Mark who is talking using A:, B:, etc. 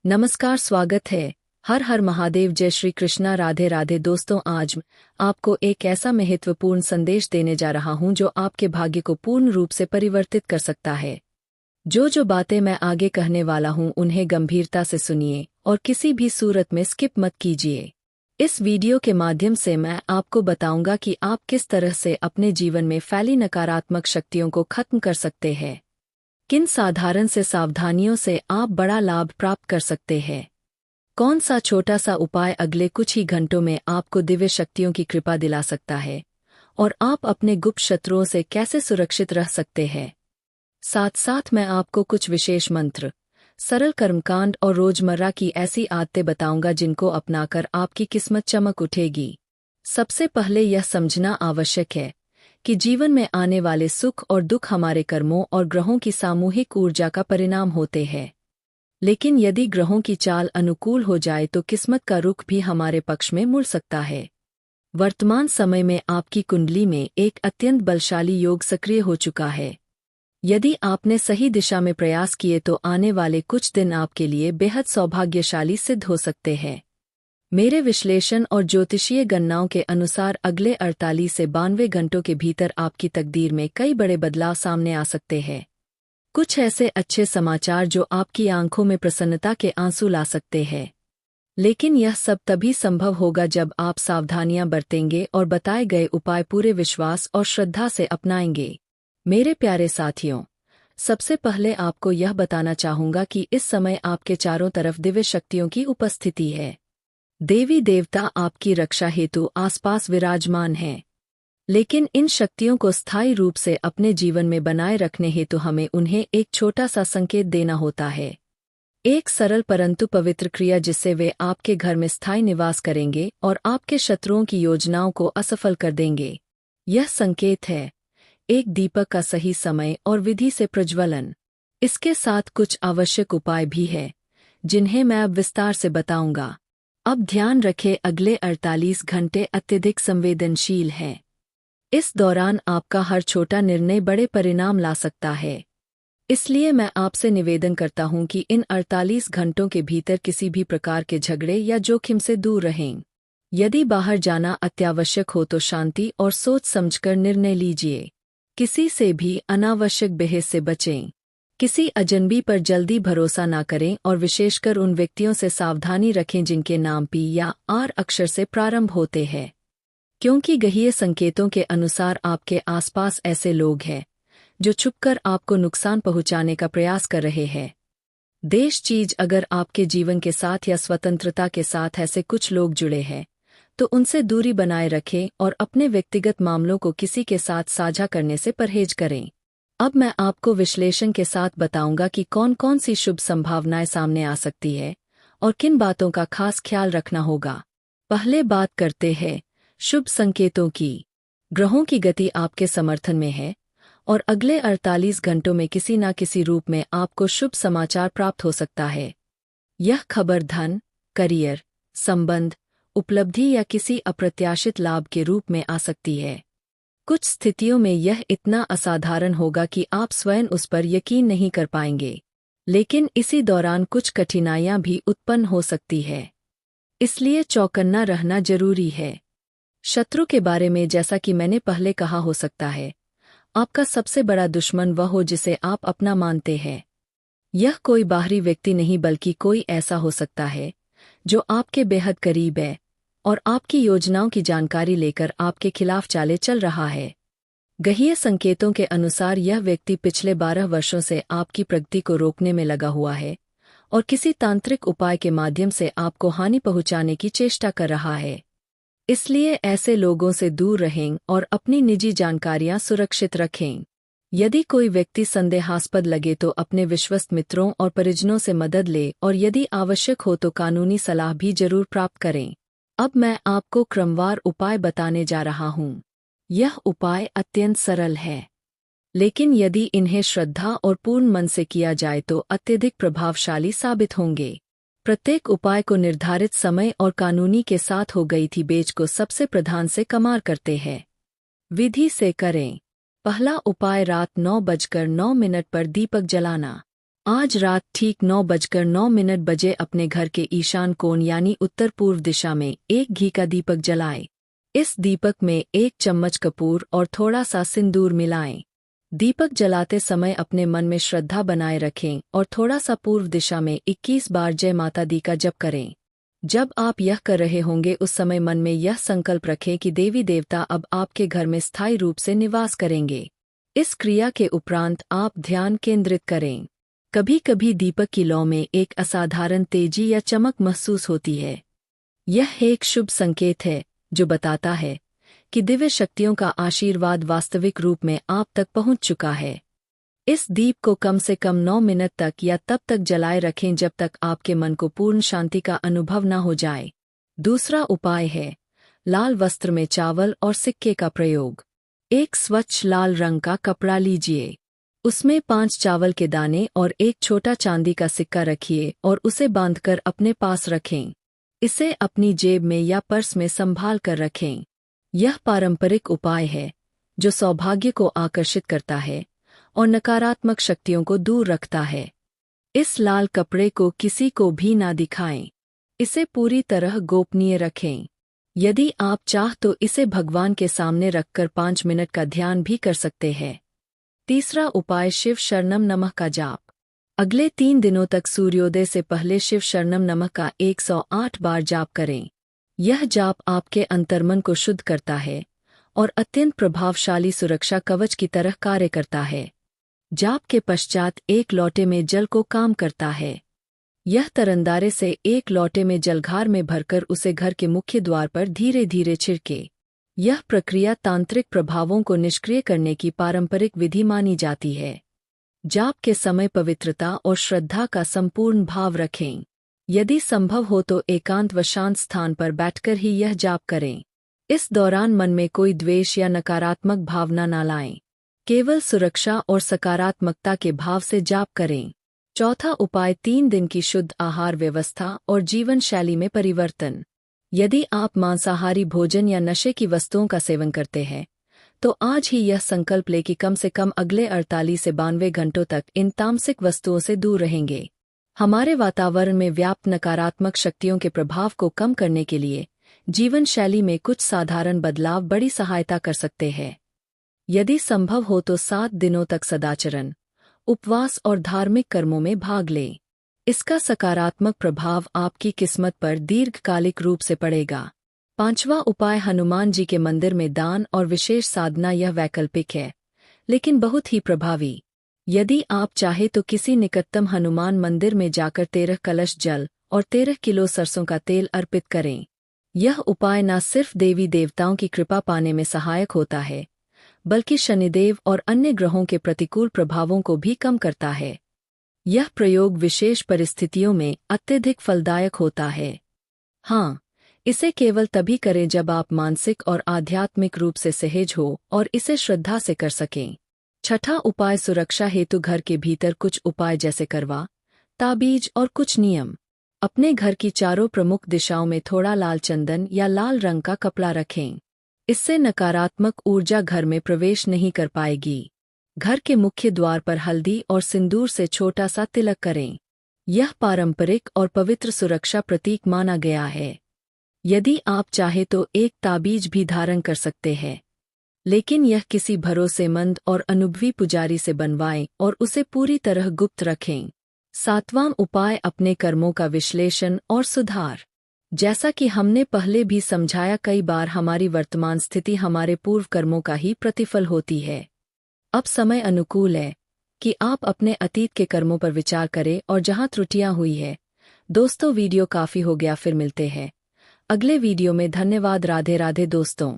A: नमस्कार, स्वागत है। हर हर महादेव, जय श्री कृष्णा, राधे राधे। दोस्तों, आज आपको एक ऐसा महत्वपूर्ण संदेश देने जा रहा हूं जो आपके भाग्य को पूर्ण रूप से परिवर्तित कर सकता है। जो बातें मैं आगे कहने वाला हूं उन्हें गंभीरता से सुनिए और किसी भी सूरत में स्किप मत कीजिए। इस वीडियो के माध्यम से मैं आपको बताऊंगा कि आप किस तरह से अपने जीवन में फैली नकारात्मक शक्तियों को खत्म कर सकते हैं। किन साधारण से सावधानियों से आप बड़ा लाभ प्राप्त कर सकते हैं। कौन सा छोटा सा उपाय अगले कुछ ही घंटों में आपको दिव्य शक्तियों की कृपा दिला सकता है, और आप अपने गुप्त शत्रुओं से कैसे सुरक्षित रह सकते हैं। साथ साथ मैं आपको कुछ विशेष मंत्र, सरल कर्मकांड और रोजमर्रा की ऐसी आदतें बताऊंगा जिनको अपनाकर आपकी किस्मत चमक उठेगी। सबसे पहले यह समझना आवश्यक है कि जीवन में आने वाले सुख और दुख हमारे कर्मों और ग्रहों की सामूहिक ऊर्जा का परिणाम होते हैं। लेकिन यदि ग्रहों की चाल अनुकूल हो जाए तो किस्मत का रुख भी हमारे पक्ष में मुड़ सकता है। वर्तमान समय में आपकी कुंडली में एक अत्यंत बलशाली योग सक्रिय हो चुका है। यदि आपने सही दिशा में प्रयास किए तो आने वाले कुछ दिन आपके लिए बेहद सौभाग्यशाली सिद्ध हो सकते हैं। मेरे विश्लेषण और ज्योतिषीय गणनाओं के अनुसार अगले 48 से 92 घंटों के भीतर आपकी तकदीर में कई बड़े बदलाव सामने आ सकते हैं। कुछ ऐसे अच्छे समाचार जो आपकी आंखों में प्रसन्नता के आंसू ला सकते हैं। लेकिन यह सब तभी संभव होगा जब आप सावधानियां बरतेंगे और बताए गए उपाय पूरे विश्वास और श्रद्धा से अपनाएंगे। मेरे प्यारे साथियों, सबसे पहले आपको यह बताना चाहूंगा कि इस समय आपके चारों तरफ दिव्य शक्तियों की उपस्थिति है। देवी देवता आपकी रक्षा हेतु आसपास विराजमान हैं। लेकिन इन शक्तियों को स्थायी रूप से अपने जीवन में बनाए रखने हेतु हमें उन्हें एक छोटा सा संकेत देना होता है। एक सरल परंतु पवित्र क्रिया जिससे वे आपके घर में स्थायी निवास करेंगे और आपके शत्रुओं की योजनाओं को असफल कर देंगे। यह संकेत है एक दीपक का सही समय और विधि से प्रज्वलन। इसके साथ कुछ आवश्यक उपाय भी हैं जिन्हें मैं अब विस्तार से बताऊंगा। अब ध्यान रखें, अगले 48 घंटे अत्यधिक संवेदनशील हैं। इस दौरान आपका हर छोटा निर्णय बड़े परिणाम ला सकता है। इसलिए मैं आपसे निवेदन करता हूं कि इन 48 घंटों के भीतर किसी भी प्रकार के झगड़े या जोखिम से दूर रहें। यदि बाहर जाना अत्यावश्यक हो तो शांति और सोच समझकर निर्णय लीजिए। किसी से भी अनावश्यक बहस से बचें। किसी अजनबी पर जल्दी भरोसा ना करें और विशेषकर उन व्यक्तियों से सावधानी रखें जिनके नाम पी या आर अक्षर से प्रारंभ होते हैं, क्योंकि गहीये संकेतों के अनुसार आपके आसपास ऐसे लोग हैं जो छुपकर आपको नुकसान पहुंचाने का प्रयास कर रहे हैं। देश चीज, अगर आपके जीवन के साथ या स्वतंत्रता के साथ ऐसे कुछ लोग जुड़े हैं तो उनसे दूरी बनाए रखें और अपने व्यक्तिगत मामलों को किसी के साथ साझा करने से परहेज करें। अब मैं आपको विश्लेषण के साथ बताऊंगा कि कौन कौन सी शुभ संभावनाएं सामने आ सकती है और किन बातों का खास ख्याल रखना होगा। पहले बात करते हैं शुभ संकेतों की। ग्रहों की गति आपके समर्थन में है और अगले 48 घंटों में किसी न किसी रूप में आपको शुभ समाचार प्राप्त हो सकता है। यह खबर धन, करियर, संबंध, उपलब्धि या किसी अप्रत्याशित लाभ के रूप में आ सकती है। कुछ स्थितियों में यह इतना असाधारण होगा कि आप स्वयं उस पर यकीन नहीं कर पाएंगे, लेकिन इसी दौरान कुछ कठिनाइयां भी उत्पन्न हो सकती है। इसलिए चौकन्ना रहना जरूरी है। शत्रु के बारे में, जैसा कि मैंने पहले कहा, हो सकता है आपका सबसे बड़ा दुश्मन वह हो जिसे आप अपना मानते हैं। यह कोई बाहरी व्यक्ति नहीं बल्कि कोई ऐसा हो सकता है जो आपके बेहद करीब है और आपकी योजनाओं की जानकारी लेकर आपके खिलाफ चाले चल रहा है। गहीये संकेतों के अनुसार यह व्यक्ति पिछले 12 वर्षों से आपकी प्रगति को रोकने में लगा हुआ है और किसी तांत्रिक उपाय के माध्यम से आपको हानि पहुंचाने की चेष्टा कर रहा है। इसलिए ऐसे लोगों से दूर रहें और अपनी निजी जानकारियां सुरक्षित रखें। यदि कोई व्यक्ति संदेहास्पद लगे तो अपने विश्वस्त मित्रों और परिजनों से मदद ले और यदि आवश्यक हो तो कानूनी सलाह भी जरूर प्राप्त करें। अब मैं आपको क्रमवार उपाय बताने जा रहा हूं। यह उपाय अत्यंत सरल है, लेकिन यदि इन्हें श्रद्धा और पूर्ण मन से किया जाए तो अत्यधिक प्रभावशाली साबित होंगे। प्रत्येक उपाय को निर्धारित समय और कानूनी के साथ हो गई थी बेच को सबसे प्रधान से कमार करते हैं। विधि से करें। पहला उपाय, रात 9:09 पर दीपक जलाना। आज रात ठीक 9:09 बजे अपने घर के ईशान कोण यानी उत्तर पूर्व दिशा में एक घी का दीपक जलाएं। इस दीपक में 1 चम्मच कपूर और थोड़ा सा सिंदूर मिलाएं। दीपक जलाते समय अपने मन में श्रद्धा बनाए रखें और थोड़ा सा पूर्व दिशा में 21 बार जय माता दी का जप करें। जब आप यह कर रहे होंगे उस समय मन में यह संकल्प रखें कि देवी देवता अब आपके घर में स्थायी रूप से निवास करेंगे। इस क्रिया के उपरांत आप ध्यान केंद्रित करें। कभी कभी दीपक की लौ में एक असाधारण तेजी या चमक महसूस होती है। यह एक शुभ संकेत है जो बताता है कि दिव्य शक्तियों का आशीर्वाद वास्तविक रूप में आप तक पहुंच चुका है। इस दीप को कम से कम 9 मिनट तक या तब तक जलाए रखें जब तक आपके मन को पूर्ण शांति का अनुभव न हो जाए। दूसरा उपाय है लाल वस्त्र में चावल और सिक्के का प्रयोग। एक स्वच्छ लाल रंग का कपड़ा लीजिए, उसमें 5 चावल के दाने और एक छोटा चांदी का सिक्का रखिए और उसे बांधकर अपने पास रखें। इसे अपनी जेब में या पर्स में संभाल कर रखें। यह पारंपरिक उपाय है जो सौभाग्य को आकर्षित करता है और नकारात्मक शक्तियों को दूर रखता है। इस लाल कपड़े को किसी को भी ना दिखाएं। इसे पूरी तरह गोपनीय रखें। यदि आप चाह तो इसे भगवान के सामने रखकर 5 मिनट का ध्यान भी कर सकते हैं। तीसरा उपाय शिव शरणम नमः का जाप। अगले 3 दिनों तक सूर्योदय से पहले शिव शरणम नमः का 108 बार जाप करें। यह जाप आपके अंतर्मन को शुद्ध करता है और अत्यंत प्रभावशाली सुरक्षा कवच की तरह कार्य करता है। जाप के पश्चात एक लोटे में जल को काम करता है। यह तरंदारे से एक लोटे में जलघार में भरकर उसे घर के मुख्य द्वार पर धीरे धीरे छिड़के। यह प्रक्रिया तांत्रिक प्रभावों को निष्क्रिय करने की पारंपरिक विधि मानी जाती है। जाप के समय पवित्रता और श्रद्धा का संपूर्ण भाव रखें। यदि संभव हो तो एकांत व शांत स्थान पर बैठकर ही यह जाप करें। इस दौरान मन में कोई द्वेष या नकारात्मक भावना न लाएं। केवल सुरक्षा और सकारात्मकता के भाव से जाप करें। चौथा उपाय 3 दिन की शुद्ध आहार व्यवस्था और जीवन शैली में परिवर्तन। यदि आप मांसाहारी भोजन या नशे की वस्तुओं का सेवन करते हैं तो आज ही यह संकल्प लें कि कम से कम अगले 48 से 92 घंटों तक इन तामसिक वस्तुओं से दूर रहेंगे। हमारे वातावरण में व्याप्त नकारात्मक शक्तियों के प्रभाव को कम करने के लिए जीवन शैली में कुछ साधारण बदलाव बड़ी सहायता कर सकते हैं। यदि संभव हो तो 7 दिनों तक सदाचरण, उपवास और धार्मिक कर्मों में भाग लें। इसका सकारात्मक प्रभाव आपकी किस्मत पर दीर्घकालिक रूप से पड़ेगा। 5वां उपाय हनुमान जी के मंदिर में दान और विशेष साधना। यह वैकल्पिक है लेकिन बहुत ही प्रभावी। यदि आप चाहे तो किसी निकटतम हनुमान मंदिर में जाकर 13 कलश जल और 13 किलो सरसों का तेल अर्पित करें। यह उपाय न सिर्फ देवी देवताओं की कृपा पाने में सहायक होता है बल्कि शनिदेव और अन्य ग्रहों के प्रतिकूल प्रभावों को भी कम करता है। यह प्रयोग विशेष परिस्थितियों में अत्यधिक फलदायक होता है। हाँ, इसे केवल तभी करें जब आप मानसिक और आध्यात्मिक रूप से सहज हो और इसे श्रद्धा से कर सकें। छठा उपाय सुरक्षा हेतु घर के भीतर कुछ उपाय जैसे करवा, ताबीज और कुछ नियम। अपने घर की चारों प्रमुख दिशाओं में थोड़ा लाल चंदन या लाल रंग का कपड़ा रखें। इससे नकारात्मक ऊर्जा घर में प्रवेश नहीं कर पाएगी। घर के मुख्य द्वार पर हल्दी और सिंदूर से छोटा सा तिलक करें। यह पारंपरिक और पवित्र सुरक्षा प्रतीक माना गया है। यदि आप चाहे तो एक ताबीज भी धारण कर सकते हैं, लेकिन यह किसी भरोसेमंद और अनुभवी पुजारी से बनवाएं और उसे पूरी तरह गुप्त रखें। 7वां उपाय अपने कर्मों का विश्लेषण और सुधार। जैसा कि हमने पहले भी समझाया, कई बार हमारी वर्तमान स्थिति हमारे पूर्व कर्मों का ही प्रतिफल होती है। अब समय अनुकूल है कि आप अपने अतीत के कर्मों पर विचार करें और जहां त्रुटियां हुई है। दोस्तों, वीडियो काफी हो गया, फिर मिलते हैं अगले वीडियो में। धन्यवाद। राधे राधे दोस्तों।